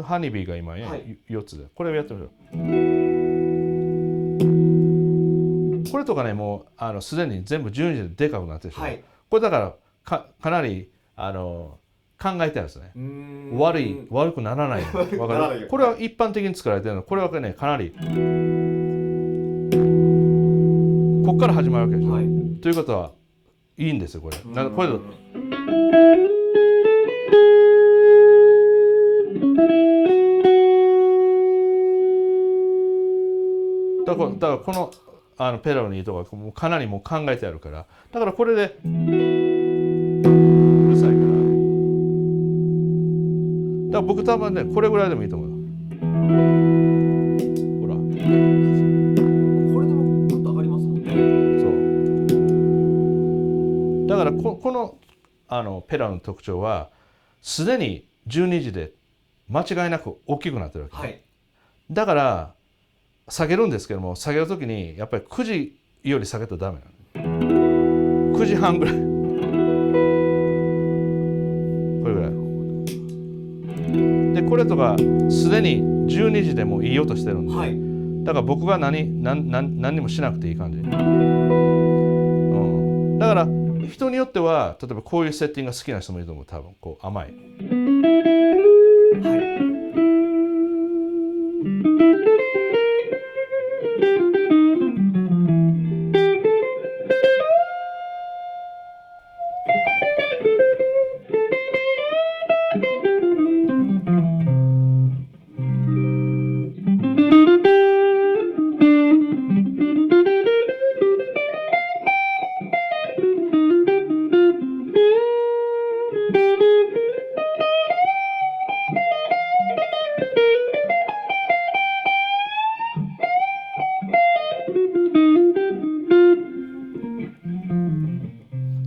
のハニービーが今ね、4つでこれをやってみましょう。これとかねもうすでに全部12時ででかくなってるでしょ、これだからかなり考えてあるんですね。悪くならないわかる。これは一般的に作られてるの。これはねかなりここから始まるわけでしょ、ということはいいんですよこれ。これだからこのペロニーとかもうかなりもう考えてあるから、だからこれでうるさいから、だから僕多分ねこれぐらいでもいいと思う。ほらこれでもグッと上がりますもんね。そうだからこのペラの特徴はすでに12時で間違いなく大きくなってるわけ、だから下げるんですけども、下げるときにやっぱり9時より下げたらダメなの。9時半ぐらい、これぐらいで、これとかすでに12時でもいい音してるんで、だから僕が何にもしなくていい感じ、だから人によっては例えばこういうセッティングが好きな人もいると思う。多分こう甘い、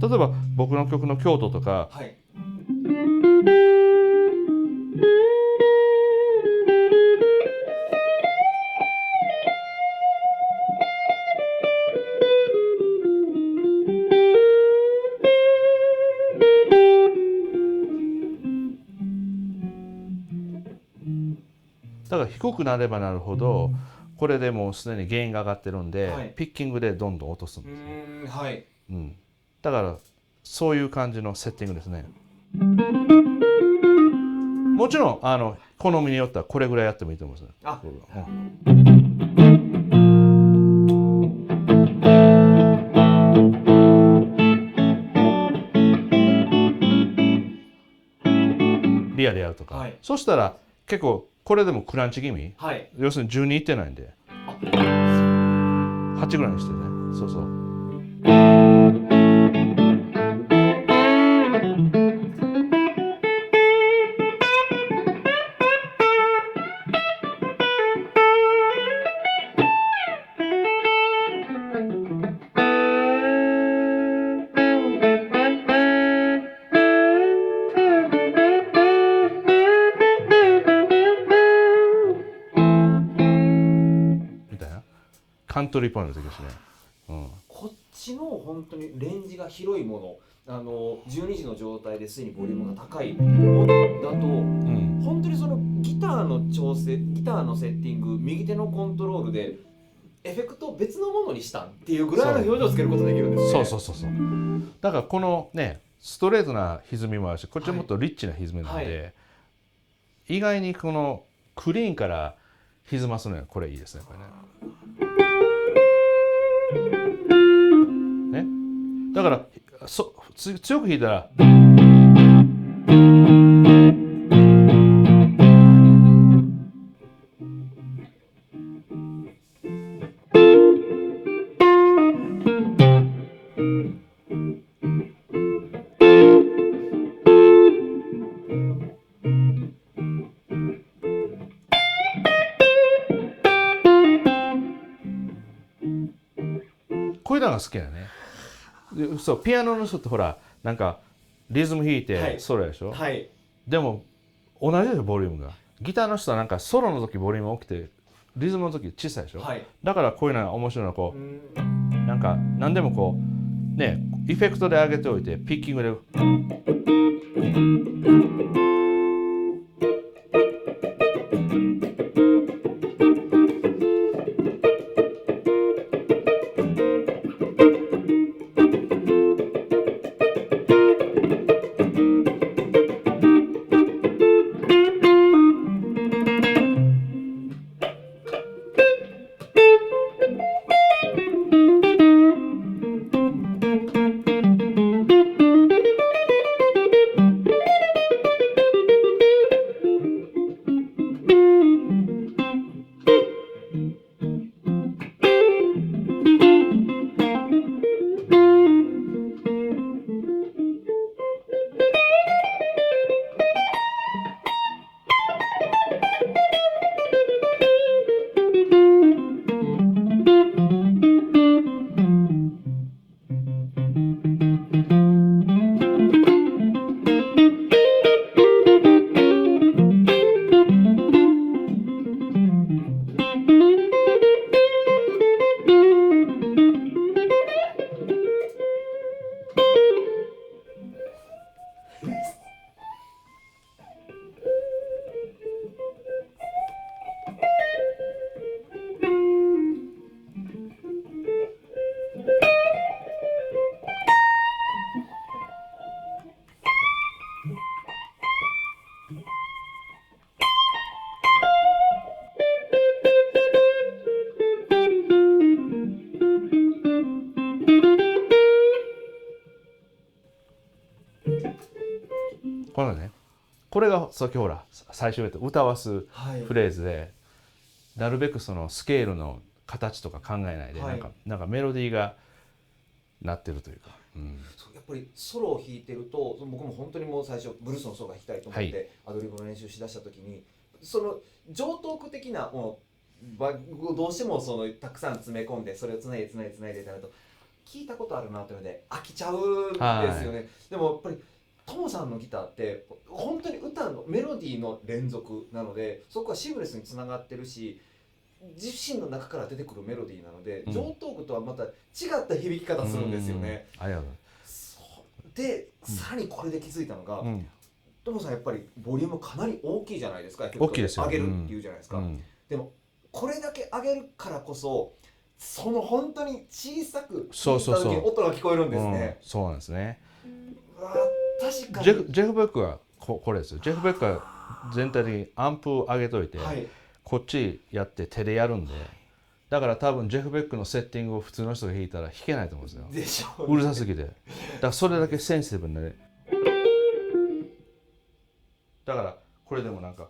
例えば僕の曲の京都とか、だから低くなればなるほどこれでもうすでにゲインが上がってるんで、ピッキングでどんどん落とすんですね。だからそういう感じのセッティングですね。もちろん好みによってはこれぐらいやってもいいと思います。リアでやるとか、そしたら結構これでもクランチ気味、要するに12いってないんで8ぐらいにしてね。そうそう。カントリーっぽいのですね。こっちの本当にレンジが広いもの、12時の状態ですでにボリュームが高いものだと、本当にそのギターの調整、ギターのセッティング、右手のコントロールでエフェクトを別のものにしたっていうぐらいの表情をつけることができるんですね。そう。だからこのねストレートな歪みもあるし、こっちはもっとリッチな歪みなので、意外にこのクリーンから歪ますのはこれいいですね。これね。だから強く弾いたらこういうのが好きだね。そう、ピアノの人ってほらなんかリズム弾いてソロでしょ、でも同じでしょボリュームが。ギターの人はなんかソロの時ボリューム大きくてリズムの時小さいでしょ、だからこういうのが面白いのはこうなんか何でもこうねエフェクトで上げておいてピッキングでをさっきほら最初言った歌わすフレーズで、なるべくそのスケールの形とか考えないで、なんかメロディーがなってるというか、そうやっぱりソロを弾いてると、僕も本当にもう最初ブルースのソロが弾きたいと思ってアドリブの練習しだした時に、その常套句的なもうどうしてもそのたくさん詰め込んでそれをつないでってなると聞いたことあるなというので飽きちゃうんですよね。でもやっぱりトモさんのギターって本当に歌のメロディーの連続なので、そこはシームレスにつながってるし、自身の中から出てくるメロディーなので、常套句とはまた違った響き方するんですよね。ありがとうございます。で、さらにこれで気づいたのが、トモさんやっぱりボリュームかなり大きいじゃないですか。大きいですよ。上げるっていうじゃないですか。でもこれだけ上げるからこそ、その本当に小さく弾いた時に音が聞こえるんですね。そうなんですね。確かにジェフ・ベックはこれですよ。ジェフ・ベックは全体的にアンプ上げといて、こっちやって手でやるんで、だから多分ジェフ・ベックのセッティングを普通の人が弾いたら弾けないと思うんですよ。でしょうね。うるさすぎて。だからそれだけセンシティブになる。だからこれでもなんか。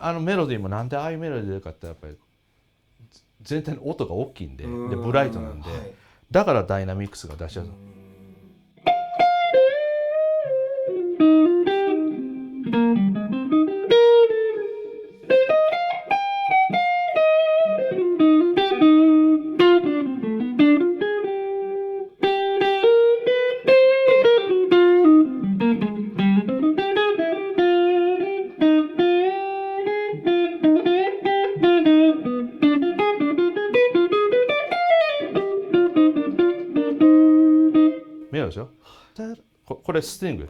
あのメロディーもなんでああいうメロディー出るかってやっぱり全体の音が大きいんで、ブライトなんで、だからダイナミックスが出しやすい。見えるでしょ。これスティング。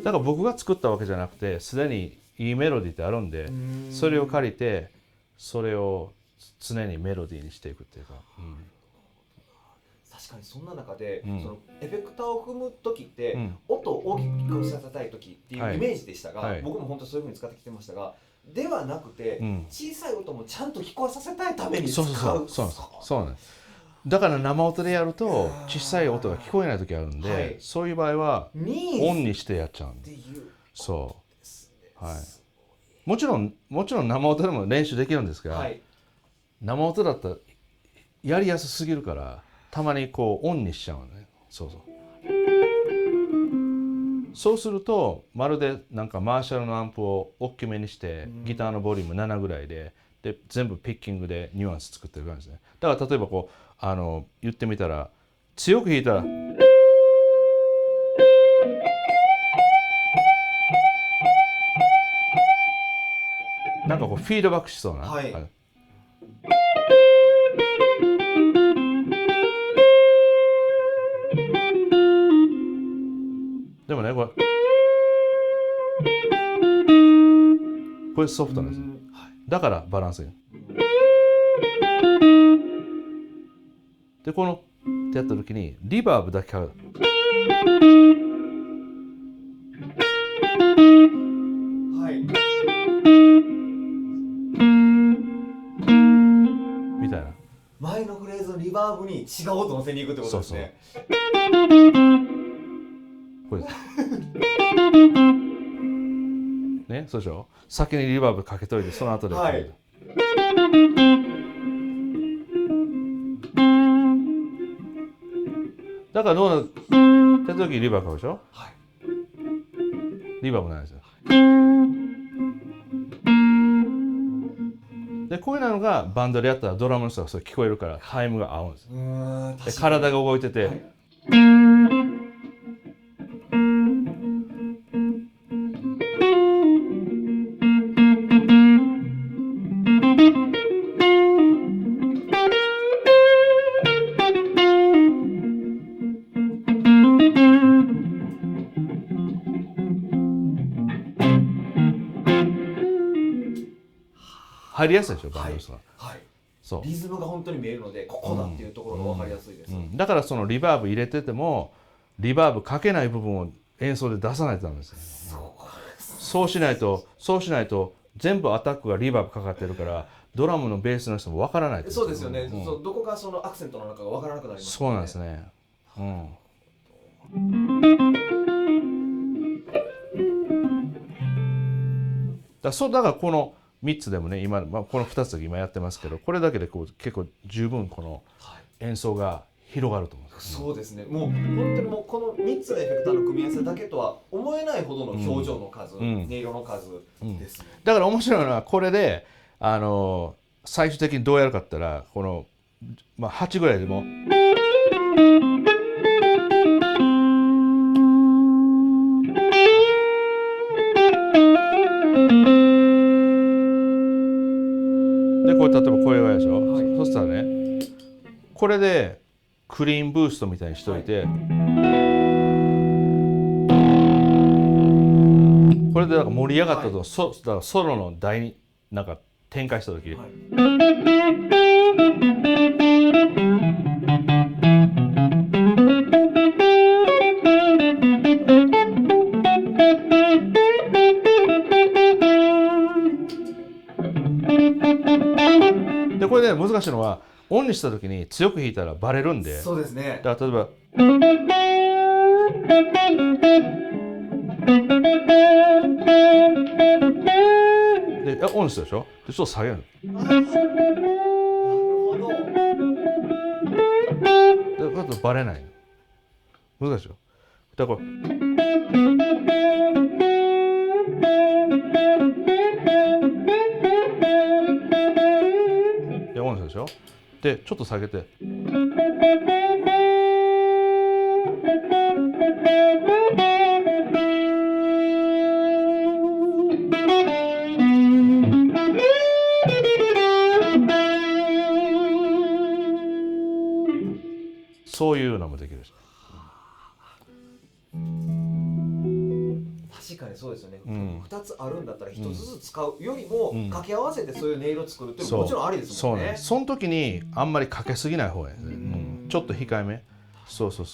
だから僕が作ったわけじゃなくて、すでにいいメロディーってあるんで、それを借りてそれを常にメロディーにしていくっていうか、確かにそんな中で、そのエフェクターを踏む時って、音を大きくさせたい時っていうイメージでしたが、僕も本当そういう風に使ってきてましたが、ではなくて、小さい音もちゃんと聞こえさせたいために使う。そうなんです。だから生音でやると小さい音が聞こえない時あるんで、そういう場合はオンにしてやっちゃうんで。そう、もちろん生音でも練習できるんですが、生音だったらやりやすすぎるからたまにこうオンにしちゃうのね。そうするとまるでなんかマーシャルのアンプを大きめにしてギターのボリューム7ぐらいで全部ピッキングでニュアンス作ってる感じですね。だから例えばこう言ってみたら強く弾いたらなんかこうフィードバックしそうな、でもねこれソフトなんですよ。だからバランスいい。でこのってやった時にリバーブだけかかる。みたいな。前のフレーズのリバーブに違う音を乗せに行くってことですね。これです。ね、そうでしょ。先にリバーブかけといてその後で。だからどうなるって時にリバーブかかるでしょ。リバーブないですよ。でこういうのがバンドでやったらドラムの人がそれ聞こえるからタイムが合うんですよ。で体が動いてて、入りやすいでしょバンドスが、はい、そうリズムが本当に見えるのでここだっていうところが分かりやすいです、だからそのリバーブ入れててもリバーブかけない部分を演奏で出さないとダメですよ。そうしないと全部アタックがリバーブかかってるからドラムのベースの人も分からない。そうですよね、そうどこがそのアクセントの中が分からなくなりますね。そうなんですね、だからこの3つでもね今、この2つだけ今やってますけどこれだけでこう結構十分この演奏が広がると思うんです。そうですね、もう本当にもうこの3つのエフェクターの組み合わせだけとは思えないほどの表情の数、音色の数ですね、だから面白いのはこれで最終的にどうやるかって言ったらこの、8ぐらいでもでこれ例えばこれぐらいでしょ、そしたらねこれでクリーンブーストみたいにしといて、これでなんか盛り上がったと、だからソロの第になんか展開した時、でこれね難しいのはオンにした時に強く弾いたらバレるんで、そうですね、だから例えばでオンしたでしょ、でちょっと下げるの、なるほど、でこれバレないの難しいでしょ、だからこれでオンしたでしょ、でちょっと下げてそういうのもできるし、確かにそうですよね、2つあるんだったら1つずつ使うよりも掛け合わせてそういう音色を作るっていうのももちろんありですもんね。そうね、その時にあんまりかけすぎない方がいいね、ちょっと控えめ、そうだか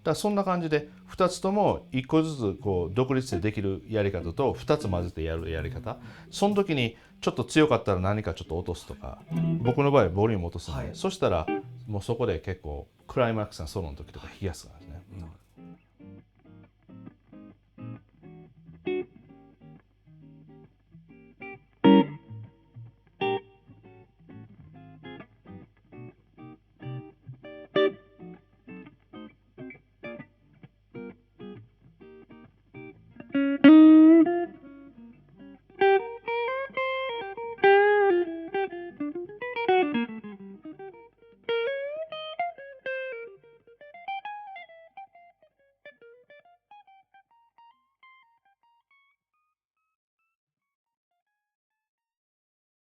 らそんな感じで2つとも1個ずつこう独立でできるやり方と2つ混ぜてやるやり方、その時にちょっと強かったら何かちょっと落とすとか、僕の場合ボリューム落とすんで、そしたらもうそこで結構クライマックスなソロの時とか弾きやすくなる。